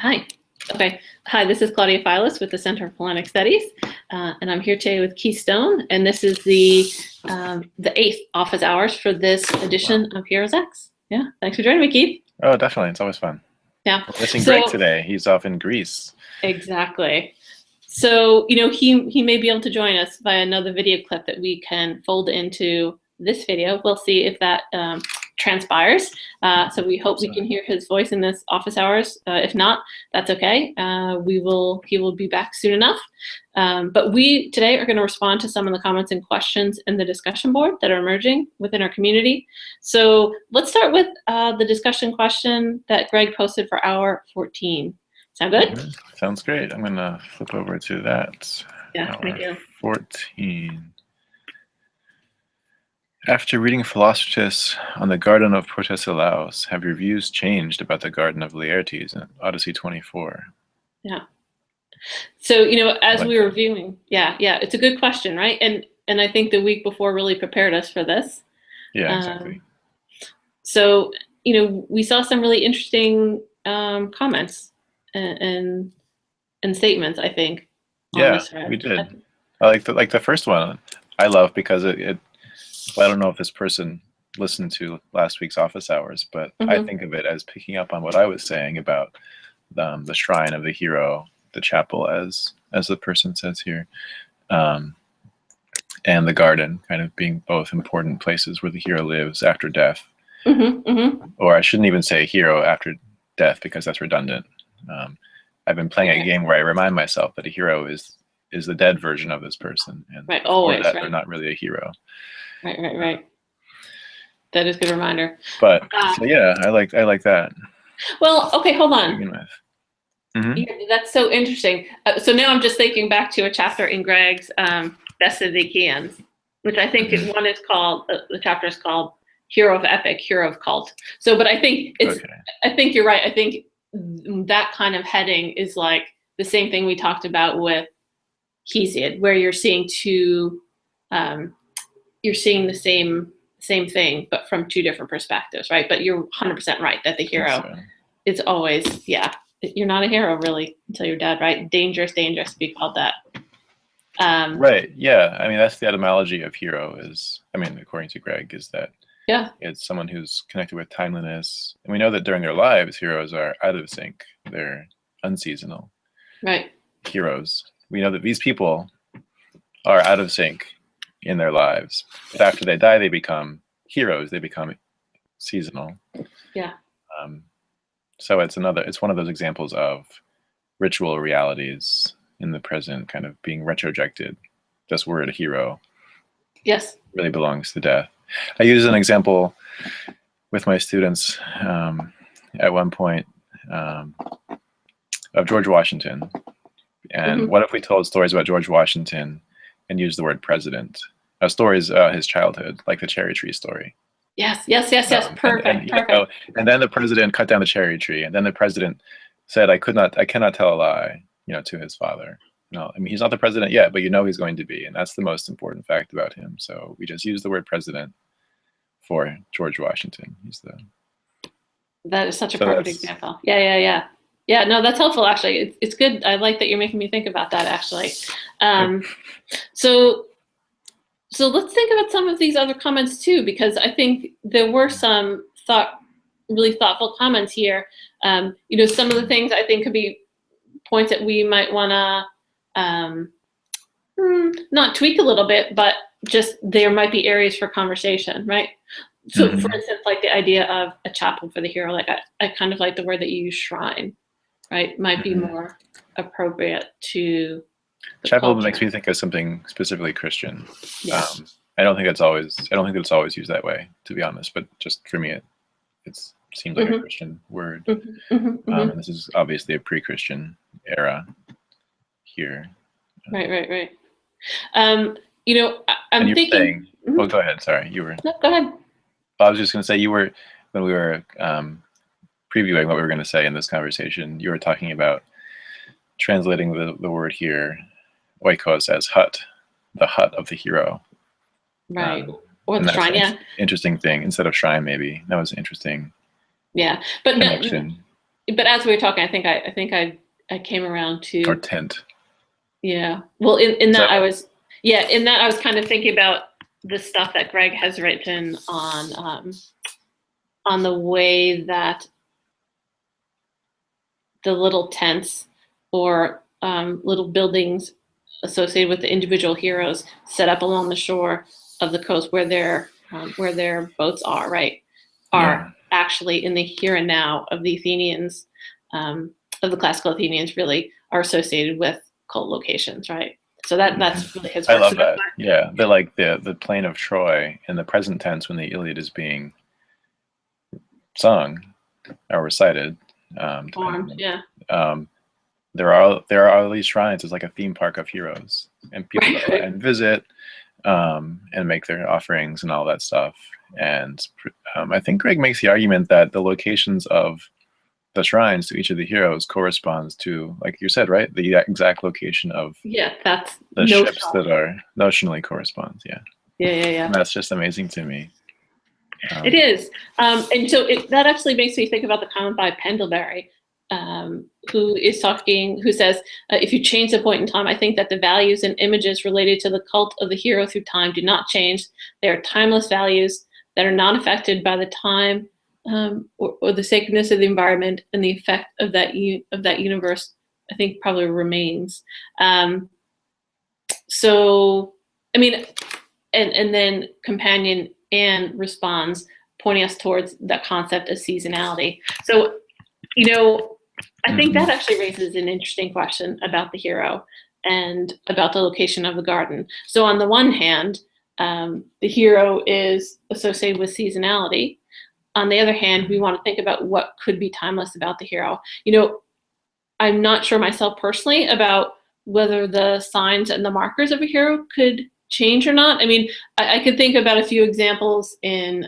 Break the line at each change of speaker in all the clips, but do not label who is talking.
Hi. Okay. Hi, this is Claudia Filos with the Center for Hellenic Studies, and I'm here today with Keystone, and this is the 8th office hours for this edition of HeroesX. Yeah, thanks for joining me, Keith.
Oh, definitely. It's always fun.
Yeah.
We're missing Greg today. He's off in Greece.
Exactly. So, you know, he may be able to join us via another video clip that we can fold into this video. We'll see if that transpires. So we hope we can hear his voice in this office hours. If not, that's okay. He will be back soon enough. But we today are going to respond to some of the comments and questions in the discussion board that are emerging within our community. So let's start with the discussion question that Greg posted for hour 14. Sound good?
Mm-hmm. Sounds great. I'm going to flip over to that.
Yeah, thank you.
14. After reading Philos on the Garden of Protesilaos, have your views changed about the Garden of Laertes in Odyssey 24?
Yeah. So, you know, as we were reviewing, yeah, it's a good question, right? And I think the week before really prepared us for this.
Yeah, exactly.
So, you know, we saw some really interesting comments and statements, I think.
Yeah, we did. I like the first one. I love because well, I don't know if this person listened to last week's office hours, but I think of it as picking up on what I was saying about the shrine of the hero, the chapel, as the person says here, and the garden kind of being both important places where the hero lives after death. Or I shouldn't even say hero after death because that's redundant. I've been playing a game where I remind myself that a hero is the dead version of this person, and
always,
that they're not really a hero.
Right. That is a good reminder.
But so yeah, I like that.
Well, okay, hold on.
To begin with.
Yeah, that's so interesting. So now I'm just thinking back to a chapter in Greg's Best of the Achaeans, which I think one is called, the chapter is called Hero of Epic, Hero of Cult. So, but I think I think you're right. I think that kind of heading is like the same thing we talked about with Hesiod, where you're seeing you're seeing the same thing, but from two different perspectives, right? But you're 100% right that the hero is always, you're not a hero really until you're dead, right? Dangerous to be called that.
Right. Yeah. I mean, that's the etymology of hero is, I mean, according to Greg, is that it's someone who's connected with timeliness. And we know that during their lives, heroes are out of sync. They're unseasonal.
Right.
Heroes. We know that these people are out of sync in their lives, but after they die, they become heroes. They become seasonal.
Yeah.
So it's one of those examples of ritual realities in the present kind of being retrojected. This word hero really belongs to death. I use an example with my students at one point of George Washington. And what if we told stories about George Washington and used the word president? Stories about his childhood, like the cherry tree story.
Yes. Perfect.
And then the president cut down the cherry tree, and then the president said, I cannot tell a lie, to his father. No, I mean, he's not the president yet, but he's going to be, and that's the most important fact about him. So we just use the word president for George Washington.
That is such a perfect example. Yeah. Yeah, no, that's helpful, actually. It's good. I like that you're making me think about that, actually. So let's think about some of these other comments, too, because I think there were some really thoughtful comments here. Some of the things I think could be points that we might want to not tweak a little bit, but just there might be areas for conversation, right? So, for instance, like the idea of a chapel for the hero, like I kind of like the word that you use, shrine. Right, might be more appropriate to the
chapel.
culture.
Makes me think of something specifically Christian.
Yes.
I don't think it's always used that way, to be honest. But just for me, it seems like a Christian word. And this is obviously a pre-Christian era here.
Right. I'm thinking.
Oh, go ahead. Sorry, you were.
No, go ahead.
I was just going to say when we were previewing what we were going to say in this conversation, you were talking about translating the word here, oikos, as hut, the hut of the hero.
Right. Or the shrine,
Interesting thing. Instead of shrine, maybe. That was interesting.
Yeah. But
connection.
but as we were talking, I think I came around to
or tint.
Yeah. Well, in that I was kind of thinking about the stuff that Greg has written on the way that the little tents or little buildings associated with the individual heroes set up along the shore of the coast where their boats are, right, are actually in the here and now of the Athenians, of the classical Athenians, really are associated with cult locations, right? So that's really his work.
I love that. Yeah, the plain of Troy in the present tense when the Iliad is being sung or recited.
Yeah.
There are all these shrines. It's like a theme park of heroes, and people go and visit and make their offerings and all that stuff. And I think Greg makes the argument that the locations of the shrines to each of the heroes corresponds to, like you said, right, the exact location of
that's
the ships that are notionally corresponds. Yeah. And that's just amazing to me.
It is, and so that actually makes me think about the comment by Pendlebury, who says, if you change the point in time, I think that the values and images related to the cult of the hero through time do not change. They are timeless values that are not affected by the time or the sacredness of the environment, and the effect of that universe, I think, probably remains. So, I mean, and then companion Anne responds, pointing us towards that concept of seasonality. So, I think that actually raises an interesting question about the hero and about the location of the garden. So on the one hand, the hero is associated with seasonality. On the other hand, we want to think about what could be timeless about the hero. I'm not sure myself personally about whether the signs and the markers of a hero could change or not. I mean, I could think about a few examples in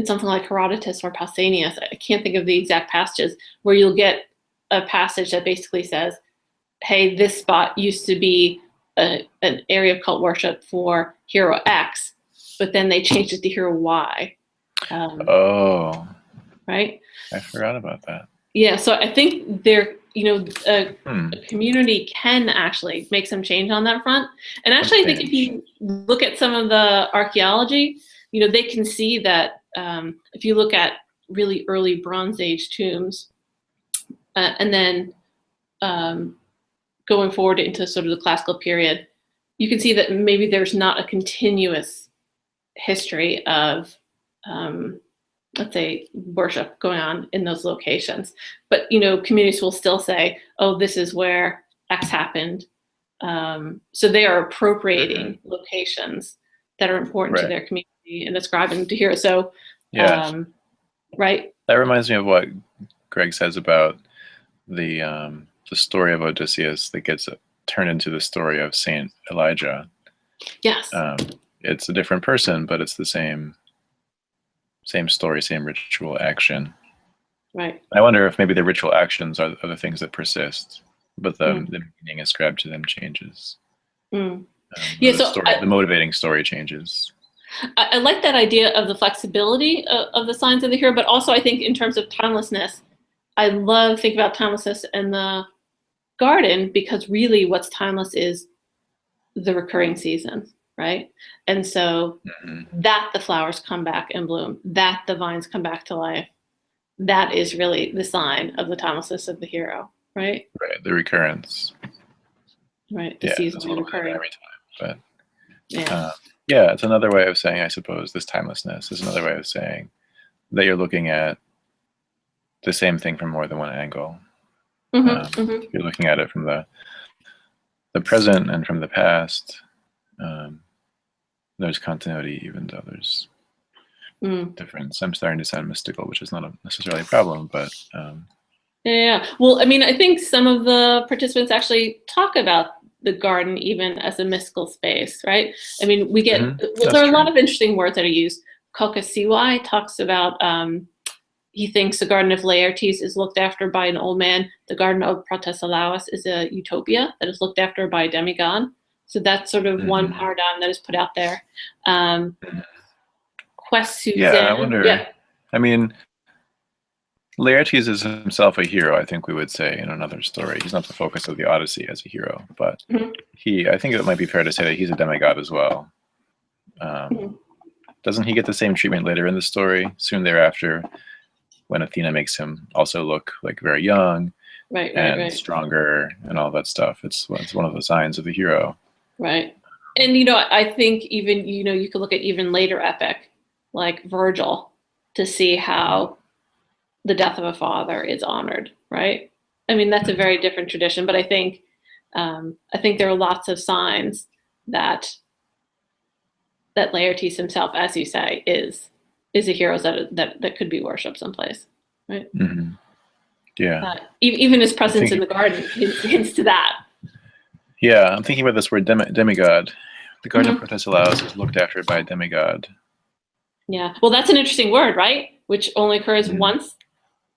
something like Herodotus or Pausanias. I can't think of the exact passages where you'll get a passage that basically says, hey, this spot used to be an area of cult worship for hero X, but then they changed it to hero Y. Right?
I forgot about that.
Yeah, so I think there, a community can actually make some change on that front. And actually, I think if you look at some of the archaeology, they can see that if you look at really early Bronze Age tombs, and then going forward into sort of the classical period, you can see that maybe there's not a continuous history of let's say worship going on in those locations, but communities will still say, oh, this is where X happened. So they are appropriating locations that are important to their community and ascribing to heroes. So right,
that reminds me of what Greg says about the story of Odysseus that gets turned into the story of Saint Elijah.
Yes.
It's a different person, but it's the same story, same ritual action.
Right.
I wonder if maybe the ritual actions are the things that persist, but the meaning ascribed to them changes. The motivating story changes.
I like that idea of the flexibility of the signs of the hero, but also I think in terms of timelessness, I love thinking about timelessness in the garden, because really what's timeless is the recurring season, right? And so that the flowers come back and bloom, that the vines come back to life, that is really the sign of the timelessness of the hero, right?
Right, the recurrence.
Right, the seasonal recurring.
Every time, but it's another way of saying, I suppose, this timelessness is another way of saying that you're looking at the same thing from more than one angle. You're looking at it from the present and from the past. There's continuity, even though there's difference. I'm starting to sound mystical, which is not necessarily a problem, but
well, I mean, I think some of the participants actually talk about the garden even as a mystical space, right? I mean, we get there are a lot of interesting words that are used. Kokasiwai talks about he thinks the garden of Laertes is looked after by an old man. The garden of Protesilaos is a utopia that is looked after by a demigod. So that's sort of one paradigm that is put out there. Quest Suzanne.
I wonder. I mean, Laertes is himself a hero, I think we would say in another story. He's not the focus of the Odyssey as a hero, but I think it might be fair to say that he's a demigod as well. Doesn't he get the same treatment later in the story, soon thereafter, when Athena makes him also look like very young and stronger and all that stuff? It's one of the signs of the hero.
Right. And, you know, I think even, you know, you could look at even later epic, like Virgil, to see how the death of a father is honored, right? I mean, that's a very different tradition, but I think there are lots of signs that Laertes himself, as you say, is a hero that could be worshipped someplace, right?
Mm-hmm. Yeah.
Even his presence in the garden hints to that.
Yeah, I'm thinking about this word demigod. The Garden of Protesilaos is looked after by a demigod.
Yeah, well, that's an interesting word, right? Which only occurs once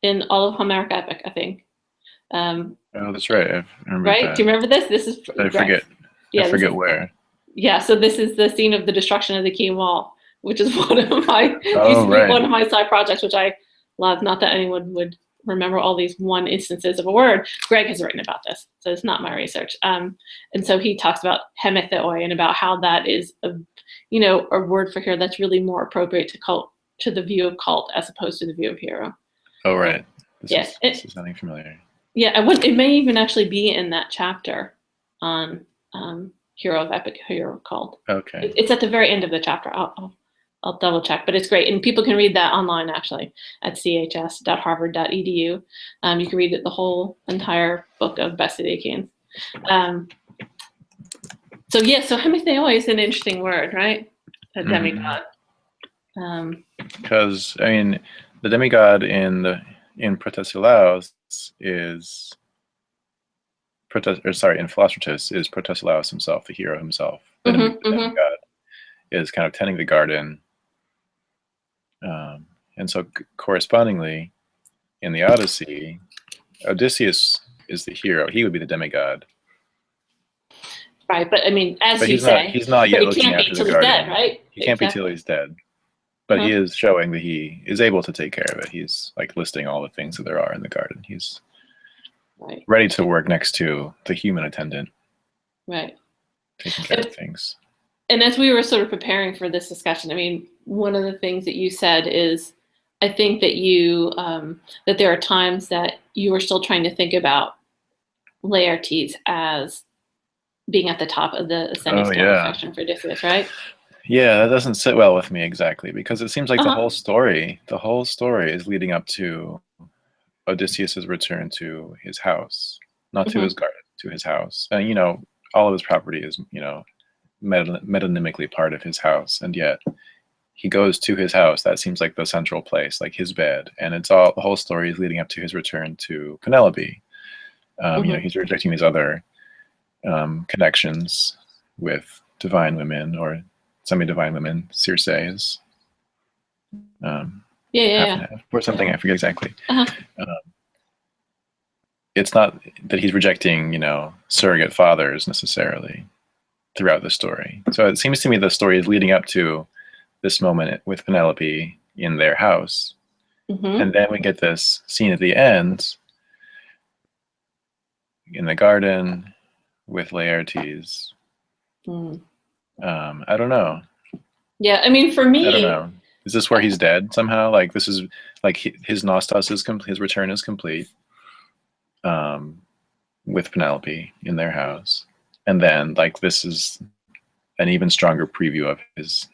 in all of Homeric epic, I think.
Oh, that's right. I remember
right?
that.
This. Do you remember this? This is.
I forget.
Yeah,
I forget where.
Yeah, so this is the scene of the destruction of the Keen Wall, which is one of my one of my side projects, which I love. Not that anyone would remember all these one instances of a word. Greg has written about this, so it's not my research. And so he talks about hemetheoi and about how that is a word for hero that's really more appropriate to the view of cult as opposed to the view of hero.
Oh, right.
This
is something familiar.
Yeah, it may even actually be in that chapter on hero of epic, hero of cult.
Okay.
It's at the very end of the chapter. I'll double check, but it's great. And people can read that online actually at chs.harvard.edu. You can read the whole entire book of Best of the Achaeans. So hemetheoi is an interesting word, right? A demigod.
Because I mean, the demigod in Protesilaos is in Philostratus is Protesilaos himself, the hero himself. The demigod is kind of tending the garden. And so correspondingly, in the Odyssey, Odysseus is the hero. He would be the demigod.
Right, but I mean,
he's not yet looking after the garden.
Dead, right?
He can't be till he's dead. But he is showing that he is able to take care of it. He's like listing all the things that there are in the garden. He's ready to work next to the human attendant.
Right.
Taking care of things.
And as we were sort of preparing for this discussion, I mean, one of the things that you said is, I think that that there are times that you are still trying to think about Laertes as being at the top of the ascending scale of affection for Odysseus, right?
Yeah, that doesn't sit well with me exactly, because it seems like the whole story is leading up to Odysseus's return to his house, not to his garden, to his house. And all of his property is metonymically part of his house, and yet he goes to his house. That seems like the central place, like his bed, and the whole story is leading up to his return to Penelope. He's rejecting these other connections with divine women or semi-divine women. Circe is or something, I forget exactly. It's not that he's rejecting surrogate fathers necessarily throughout the story. So it seems to me the story is leading up to this moment with Penelope in their house. And then we get this scene at the end in the garden with Laertes. I don't know.
Yeah, I mean, for me,
I don't know. Is this where he's dead somehow? Like, this is like his nostos is his return is complete with Penelope in their house. And then, like, this is an even stronger preview of his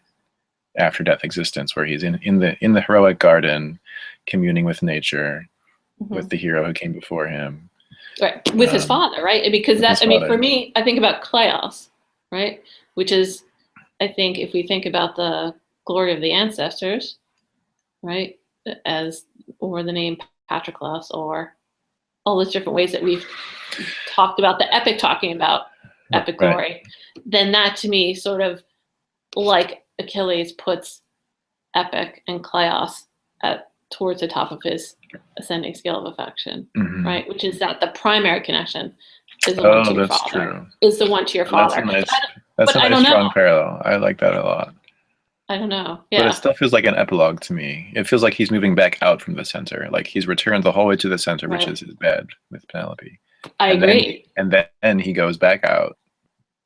after-death existence, where he's in the heroic garden, communing with nature, with the hero who came before him,
right, with his father, right? Because for me, I think about Kleos, right, which is, I think, if we think about the glory of the ancestors, right, or the name Patroclus, or all those different ways that we've talked about the epic talking about epic glory, then that to me sort of like Achilles puts epic and Kleos towards the top of his ascending scale of affection, right? Which is that the primary connection is the one to your father.
True.
Is the one to your father.
That's a nice strong parallel. I like that a lot.
I don't know.
But it
Yeah.
still feels like an epilogue to me. It feels like he's moving back out from the center. Like he's returned the whole way to the center, which
Right.
is his bed with Penelope.
I agree.
Then he goes back out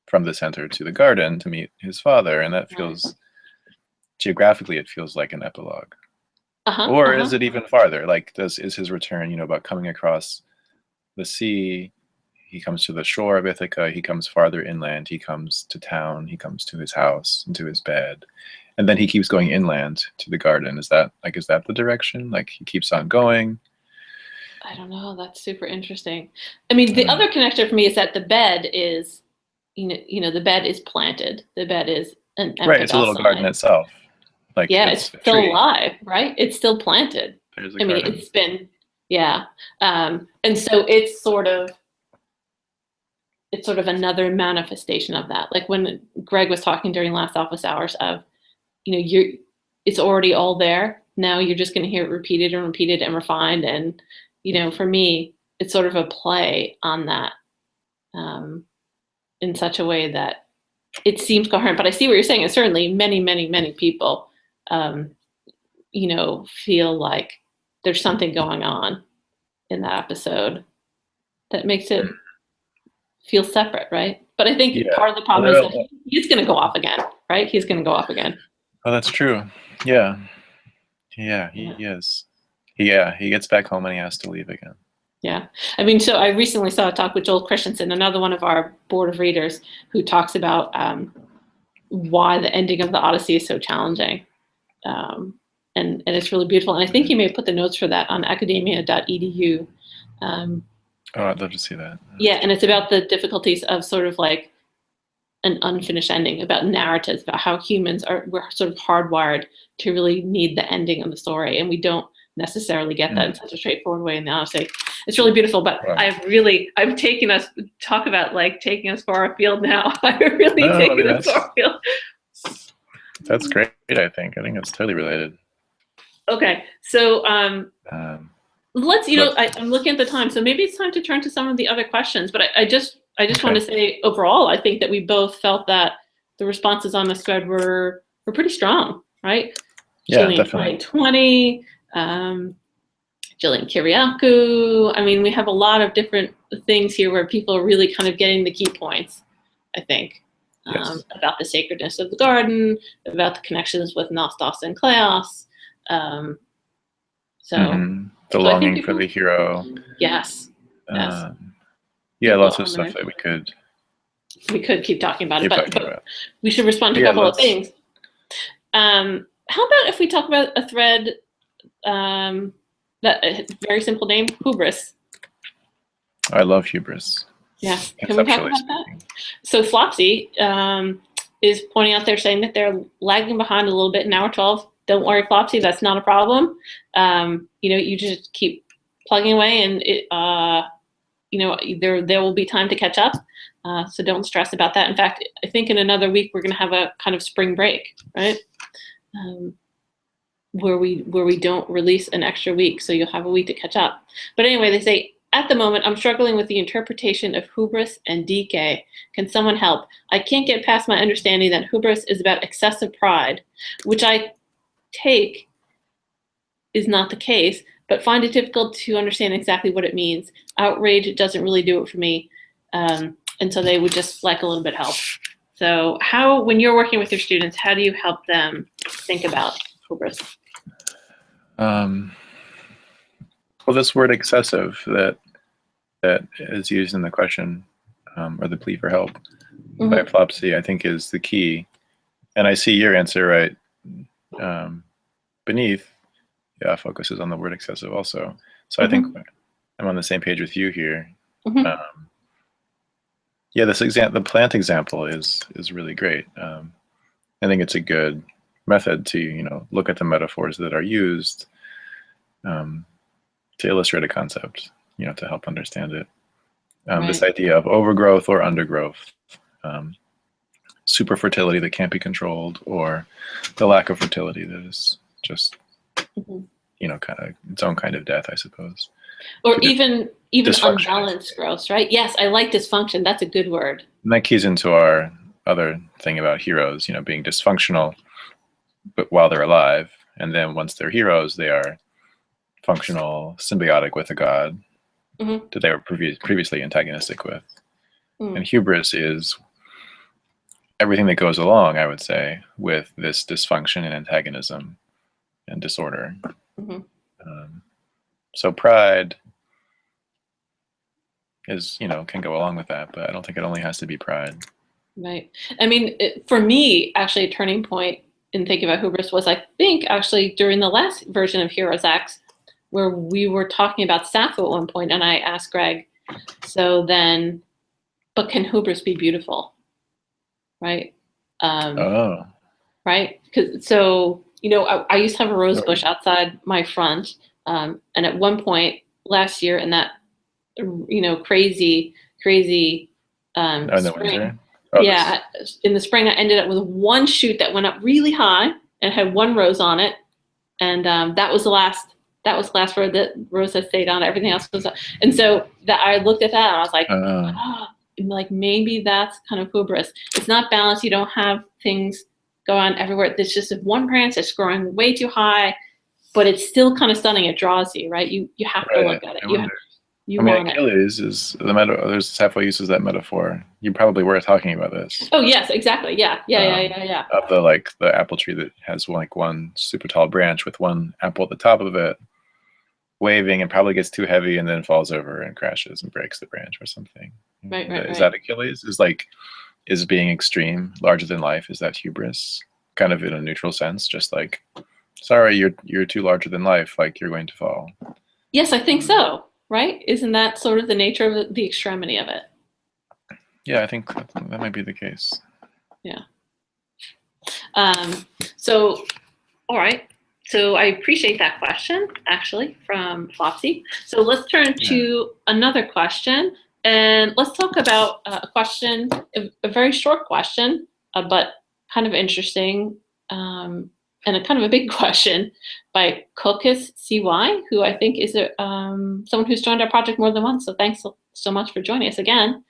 from the center to the garden to meet his father, and that feels geographically it feels like an epilogue. Or is it even farther? Like is his return, you know, about coming across the sea? He comes to the shore of Ithaca, he comes farther inland, he comes to town, he comes to his house and to his bed. And then he keeps going inland to the garden. Is that the direction? Like he keeps on going?
I don't know. That's super interesting. I mean, the other connection for me is that the bed is, you know, the bed is planted. The bed is an
right. It's a little garden itself. Like
yeah, it's still alive, right? It's still planted.
There's a
I mean,
garden.
it's been and so it's sort of another manifestation of that. Like when Greg was talking during last office hours of, you know, it's already all there. Now you're just going to hear it repeated and refined. And, you know, for me, it's sort of a play on that in such a way that it seems coherent. But I see what you're saying. And certainly many, many, many people, you know, feel like there's something going on in that episode that makes it feel separate, right? But I think part of the problem is that he's going to go off again, right? He's going to go off again.
Oh, that's true. Yeah. Yeah, he is. Yeah, he gets back home and he has to leave again.
Yeah. I mean, so I recently saw a talk with Joel Christensen, another one of our board of readers, who talks about why the ending of the Odyssey is so challenging. And it's really beautiful. And I think he may have put the notes for that on academia.edu.
Oh, I'd love to see that.
Yeah, and it's about the difficulties of sort of like an unfinished ending, about narratives, about how we're sort of hardwired to really need the ending of the story, and we don't necessarily get that in such a straightforward way in the Odyssey. It's really beautiful, but I'm taking us far afield now. I'm really taking us far afield.
That's great, I think. I think it's totally related.
Okay, so let's, you know, I'm looking at the time, so maybe it's time to turn to some of the other questions, but I just want to say overall, I think that we both felt that the responses on this thread were pretty strong, right?
Yeah,
Jillian
definitely.
2020, Jillian Kiriakou. I mean, we have a lot of different things here where people are really kind of getting the key points, I think, about the sacredness of the garden, about the connections with Nostos and Kleos.
The longing for the hero.
Yes.
Yeah, lots of stuff that we could
keep talking about but we should respond to a couple of things. How about if we talk about a thread that very simple name, hubris.
I love hubris.
Yeah, can we talk about that? So Flopsy is pointing out there, saying that they're lagging behind a little bit in hour 12. Don't worry, Flopsy, that's not a problem. You know, you just keep plugging away, and it, you know, there will be time to catch up. So don't stress about that. In fact, I think in another week we're going to have a kind of spring break, right? Where we don't release an extra week, so you'll have a week to catch up. But anyway, they say, at the moment, I'm struggling with the interpretation of hubris and DK. Can someone help? I can't get past my understanding that hubris is about excessive pride, which I take is not the case, but find it difficult to understand exactly what it means. Outrage doesn't really do it for me. And so they would just like a little bit of help. So when you're working with your students, how do you help them think about hubris?
Well, this word excessive that is used in the question or the plea for help by Flopsy, I think is the key. And I see your answer right beneath. Yeah, focuses on the word excessive also. So I think I'm on the same page with you here. Yeah, the plant example is really great. I think it's a good method to, you know, look at the metaphors that are used to illustrate a concept, you know, to help understand it. This idea of overgrowth or undergrowth, super fertility that can't be controlled, or the lack of fertility that is just, you know, kind of its own kind of death, I suppose.
Or even unbalanced growth, right? Yes, I like dysfunction. That's a good word.
And that keys into our other thing about heroes, you know, being dysfunctional. but while they're alive, and then once they're heroes, they are functional, symbiotic with a god that they were previously antagonistic with. And hubris is everything that goes along, I would say, with this dysfunction and antagonism and disorder. So pride is, can go along with that, but I don't think it only has to be pride.
Right. I mean, for me, actually, a turning point in thinking about hubris was, I think, actually during the last version of HeroesX, where we were talking about Sappho at one point, and I asked Greg, so then, but can hubris be beautiful? Right? Right? So, I used to have a rose bush outside my front, and at one point last year in that, crazy spring, in the spring, I ended up with one shoot that went up really high and had one rose on it, and that was the last rose that stayed on. Everything else was up. And so that I looked at that and I was like, maybe that's kind of hubris. It's not balanced. You don't have things go on everywhere. There's just one branch that's growing way too high, but it's still kind of stunning. It draws you, right? You have to look at it.
Achilles is the metaphor. There's Sappho uses that metaphor. You probably were talking about this.
Oh yes, exactly. Yeah.
Of the apple tree that has one super tall branch with one apple at the top of it, waving, and probably gets too heavy and then falls over and crashes and breaks the branch or something.
Right.
Is that Achilles? Is being extreme, larger than life? Is that hubris? Kind of in a neutral sense, just like, sorry, you're too larger than life. Like you're going to fall.
Yes, I think so. Right? Isn't that sort of the nature of the extremity of it?
Yeah, I think that might be the case.
Yeah. So, all right. So I appreciate that question, actually, from Flopsy. So let's turn to another question, and let's talk about a question, a very short question, but kind of interesting, and a kind of a big question by Cocus CY, who I think is someone who's joined our project more than once. So thanks so much for joining us again.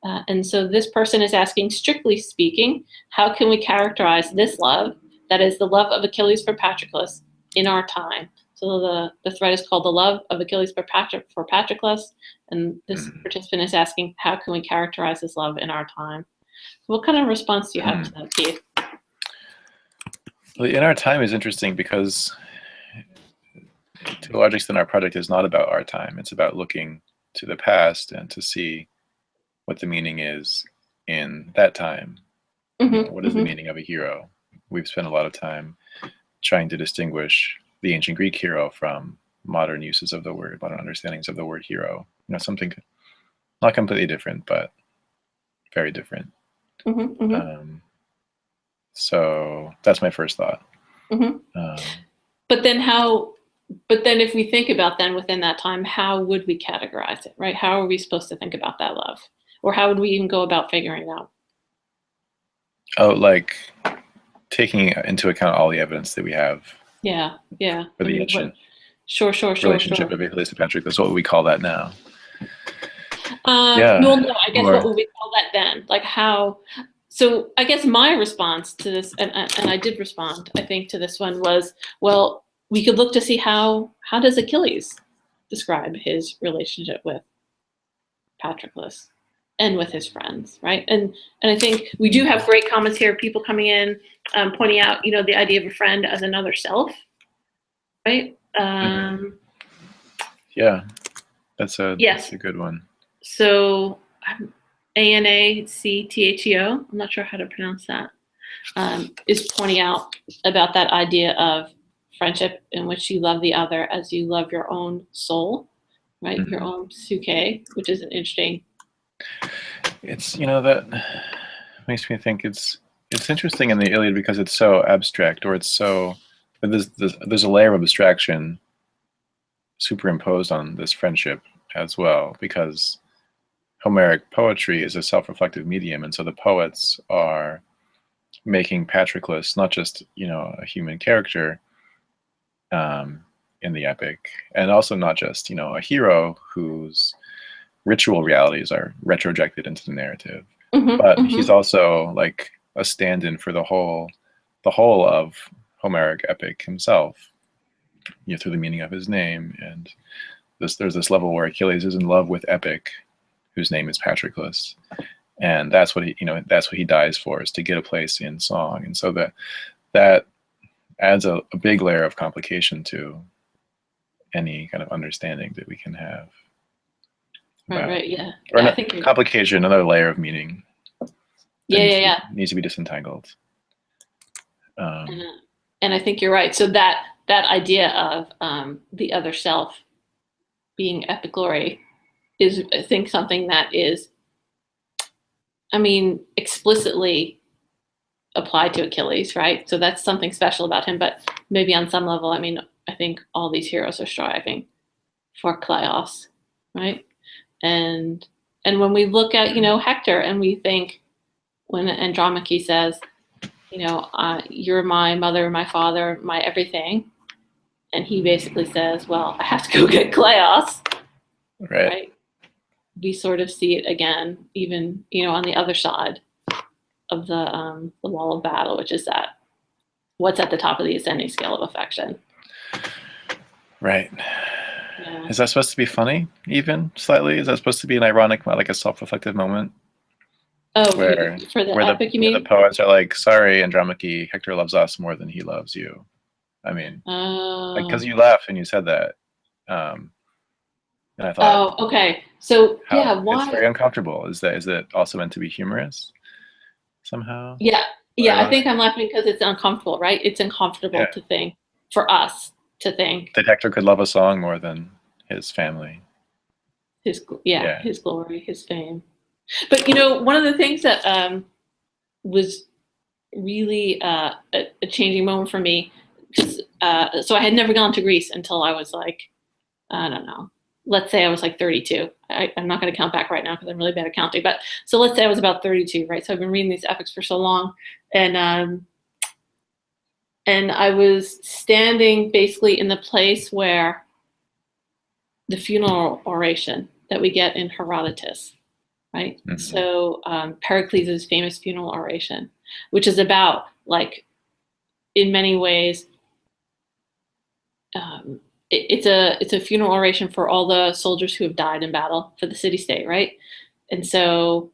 And so this person is asking, strictly speaking, how can we characterize this love, that is the love of Achilles for Patroclus, in our time? So the thread is called The Love of Achilles for Patroclus. And this participant is asking, how can we characterize this love in our time? So what kind of response do you have to that, Keith?
Well, in our time is interesting because to a large extent our project is not about our time. It's about looking to the past and to see what the meaning is in that time. What is the meaning of a hero? We've spent a lot of time trying to distinguish the ancient Greek hero from modern uses of the word, modern understandings of the word hero. Something not completely different, but very different. So that's my first thought. But then
if we think about then within that time, how would we categorize it, right? How are we supposed to think about that love? Or how would we even go about figuring it out?
Oh, like taking into account all the evidence that we have.
Yeah.
For the ancient
relationship
of Achilles to Patroclus. What would we call that now?
Well, no, I guess what would we call that then? Like how? So I guess my response to this, and I did respond, I think, to this one was, well, we could look to see how does Achilles describe his relationship with Patroclus and with his friends, right? And I think we do have great comments here, people coming in, pointing out, the idea of a friend as another self, right?
Yeah, that's a good one.
So ANACTHEO, I'm not sure how to pronounce that, is pointing out about that idea of friendship in which you love the other as you love your own soul, right? Your own psyche, which is an interesting.
It's, that makes me think it's interesting in the Iliad because it's so abstract, or it's so, but there's a layer of abstraction superimposed on this friendship as well, because Homeric poetry is a self-reflective medium, and so the poets are making Patroclus not just a human character in the epic, and also not just a hero whose ritual realities are retrojected into the narrative, but he's also like a stand-in for the whole of Homeric epic himself, through the meaning of his name. And there's this level where Achilles is in love with Epic, whose name is Patroclus, and that's what he dies for, is to get a place in song. And so that adds a big layer of complication to any kind of understanding that we can have.
Right, yeah.
Or
I think
complication, another layer of meaning.
Yeah.
Needs to be disentangled.
And I think you're right. So that idea of the other self being epic glory is, I think, something that is, explicitly applied to Achilles, right? So that's something special about him. But maybe on some level, I think all these heroes are striving for Kleos, right? And when we look at, Hector, and we think, when Andromache says, you're my mother, my father, my everything, and he basically says, well, I have to go get Kleos, right? We sort of see it again, even, on the other side of the wall of battle, which is that what's at the top of the ascending scale of affection.
Right.
Yeah.
Is that supposed to be funny, even slightly? Is that supposed to be an ironic, like a self-reflective moment?
Oh, for the epic, you mean?
The poets are like, sorry, Andromache, Hector loves us more than he loves you. Because you laughed when you said that. And I thought,
okay. So why?
It's very uncomfortable. Is that also meant to be humorous somehow?
Yeah. I think I'm laughing because it's uncomfortable, right? It's uncomfortable to think, for us to think,
that Hector could love a song more than his family.
His glory, his fame. But one of the things that was really a changing moment for me, so I had never gone to Greece until I was like, I don't know, let's say I was like 32. I'm not going to count back right now because I'm really bad at counting. But so let's say I was about 32, right? So I've been reading these epics for so long, and I was standing basically in the place where the funeral oration that we get in Herodotus, right? Mm-hmm. So Pericles' famous funeral oration, which is about, like, in many ways, it's a funeral oration for all the soldiers who have died in battle for the city-state, right? And so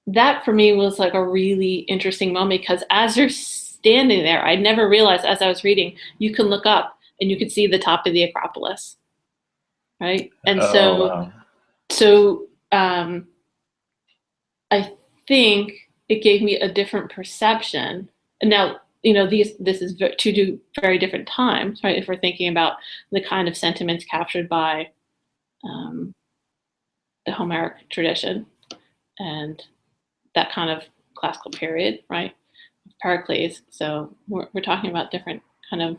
that for me was like a really interesting moment, because as you're standing there, I never realized as I was reading, you can look up and you could see the top of the Acropolis, right? And so I think it gave me a different perception. And now, this is two very different times, right? If we're thinking about the kind of sentiments captured by the Homeric tradition and that kind of classical period, right? Pericles. So we're talking about different kind of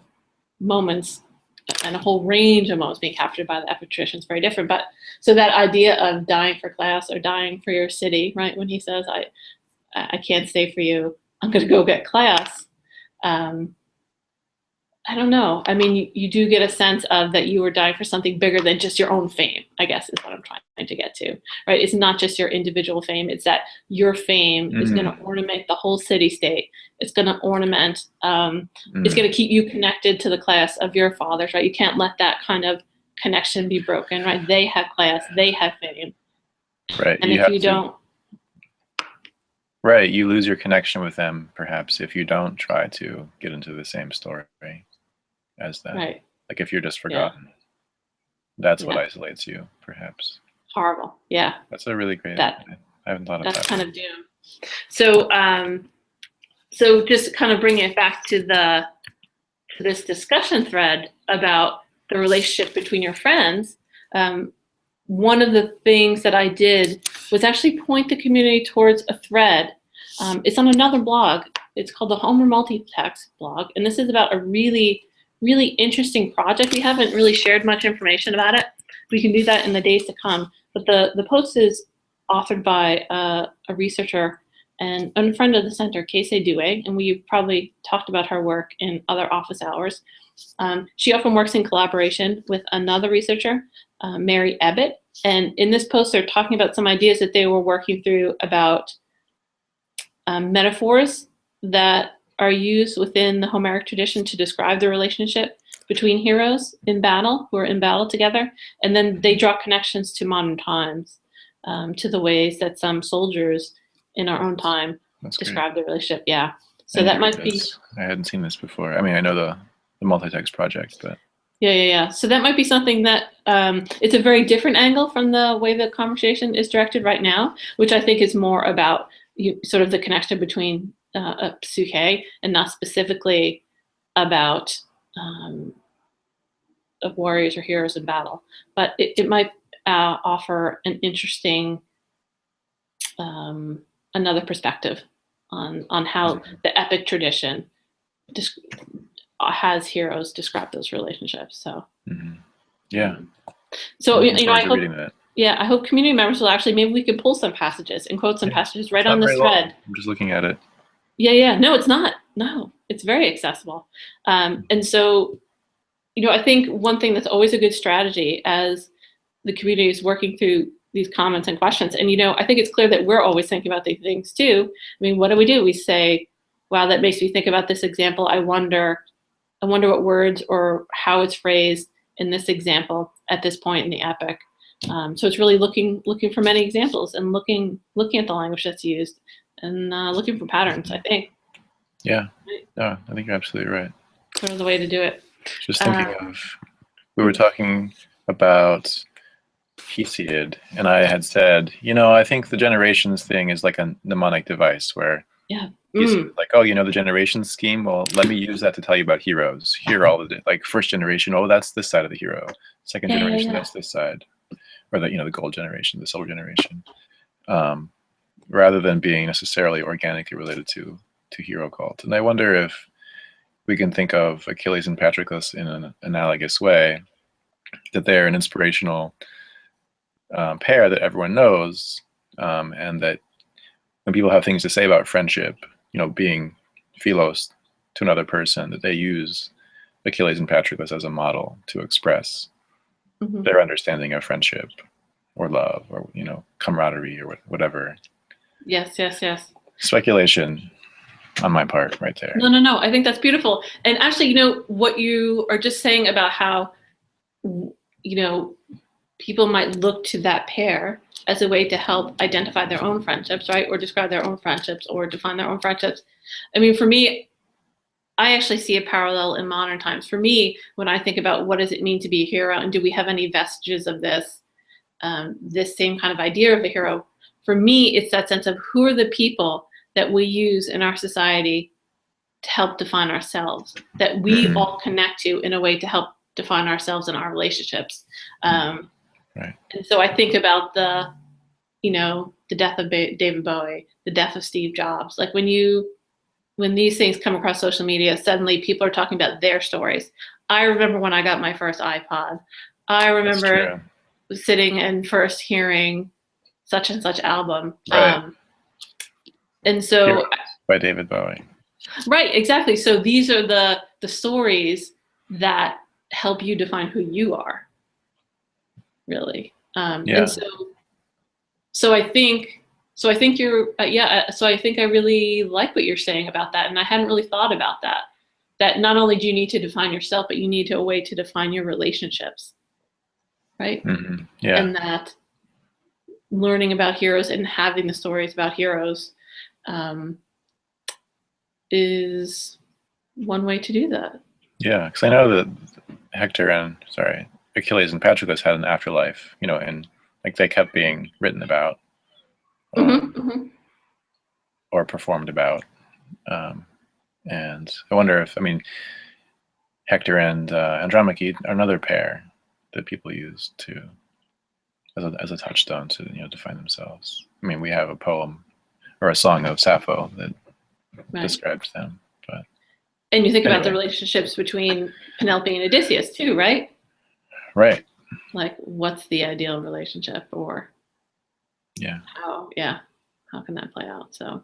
moments, and a whole range of moments being captured by the epic tradition is very different. But so that idea of dying for Kleos or dying for your city, right? When he says, I can't stay for you, I'm going to go get Kleos. I don't know. You do get a sense of that you were dying for something bigger than just your own fame, I guess is what I'm trying to get to, right? It's not just your individual fame. It's that your fame is going to ornament the whole city-state. It's going to ornament, it's going to keep you connected to the class of your fathers, right? You can't let that kind of connection be broken, right? They have class, they have fame.
Right.
And if you don't.
Right, you lose your connection with them, perhaps, if you don't try to get into the same story as them.
Right.
Like if you're just forgotten. Yeah. That's what isolates you, perhaps.
Horrible. Yeah.
That's a really great idea. I haven't thought of that.
That's kind of doom. So so just kind of bringing it back to this discussion thread about the relationship between your friends, one of the things that I did was actually point the community towards a thread. It's on another blog. It's called the Homer Multitext blog. And this is about a really, really interesting project. We haven't really shared much information about it. We can do that in the days to come. But the post is authored by a researcher and a friend of the center, Casey Dewey, and we've probably talked about her work in other office hours. She often works in collaboration with another researcher, Mary Ebbett. And in this post, they're talking about some ideas that they were working through about metaphors that are used within the Homeric tradition to describe the relationship between heroes in battle, who are in battle together, and then they draw connections to modern times, to the ways that some soldiers in our own time describe the relationship. Yeah, so that might be.
I hadn't seen this before. I mean, I know the multi-text project, but.
Yeah. So that might be something that it's a very different angle from the way the conversation is directed right now, which I think is more about sort of the connection between a psuche and not specifically about of warriors or heroes in battle. But it might offer an interesting another perspective on how the epic tradition has heroes describe those relationships. So
yeah.
So I hope I hope community members will actually, maybe we could pull some passages and quote some passages right on this thread.
Long. I'm just looking at it.
Yeah. No, it's not. No, it's very accessible. And so, I think one thing that's always a good strategy as the community is working through these comments and questions, and I think it's clear that we're always thinking about these things too. I mean, what do? We say, wow, that makes me think about this example. I wonder what words or how it's phrased in this example at this point in the epic. So it's really looking for many examples and looking at the language that's used and looking for patterns, I think.
Yeah, no, I think you're absolutely right.
Sort of the way to do it.
Just thinking we were talking about Hesiod, and I had said, I think the generations thing is like a mnemonic device where he's like, oh, the generation scheme. Well, let me use that to tell you about heroes. Here, all the first generation. Oh, that's this side of the hero. Second generation, that's this side, or the gold generation, the silver generation. Rather than being necessarily organically related to hero cult. And I wonder if we can think of Achilles and Patroclus in an analogous way, that they're an inspirational pair that everyone knows, and that when people have things to say about friendship, being Filos to another person, that they use Achilles and Patroclus as a model to express their understanding of friendship or love or, camaraderie or whatever.
Yes.
Speculation on my part right there.
No. I think that's beautiful. And actually, what you are just saying about how, people might look to that pair as a way to help identify their own friendships, right? Or describe their own friendships or define their own friendships. I mean, for me, I actually see a parallel in modern times. For me, when I think about what does it mean to be a hero and do we have any vestiges of this same kind of idea of a hero, for me, it's that sense of who are the people that we use in our society to help define ourselves, that we all connect to in a way to help define ourselves and our relationships.
Right.
And so I think about the death of David Bowie, the death of Steve Jobs. Like when these things come across social media, suddenly people are talking about their stories. I remember when I got my first iPod. I remember sitting and first hearing such and such album.
Right.
And so
Heroes by David Bowie.
Right, exactly. So these are the stories that help you define who you are, really. And so I think you're so I think I really like what you're saying about that, and I hadn't really thought about that. That not only do you need to define yourself, but you need a way to define your relationships, right?
Yeah.
And that learning about heroes and having the stories about heroes is one way to do that.
Yeah, because I know that Achilles and Patroclus had an afterlife, and they kept being written about or performed about. And I wonder if, Hector and Andromache are another pair that people use as a touchstone to define themselves. We have a poem or a song of Sappho that describes them. But
and you think about the relationships between Penelope and Odysseus too, right?
Right.
Like, what's the ideal relationship, or how can that play out? So,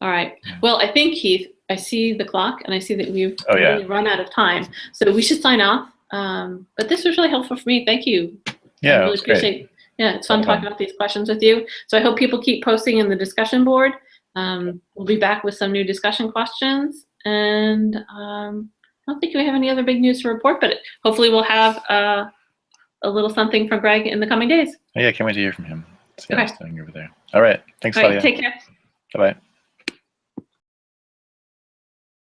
all right. Yeah. Well, I think, Keith, I see the clock and I see that we've really run out of time, so we should sign off. But this was really helpful for me. Thank you.
Yeah,
I really appreciate. Great. Yeah, it's fun talking about these questions with you. So I hope people keep posting in the discussion board. We'll be back with some new discussion questions, And I don't think we have any other big news to report, but hopefully we'll have a little something from Greg in the coming days.
Oh, yeah, I can't wait to hear from him. See how
Okay.
he's doing over there. All right. Thanks,
All right,
Claudia.
take care.
Bye-bye.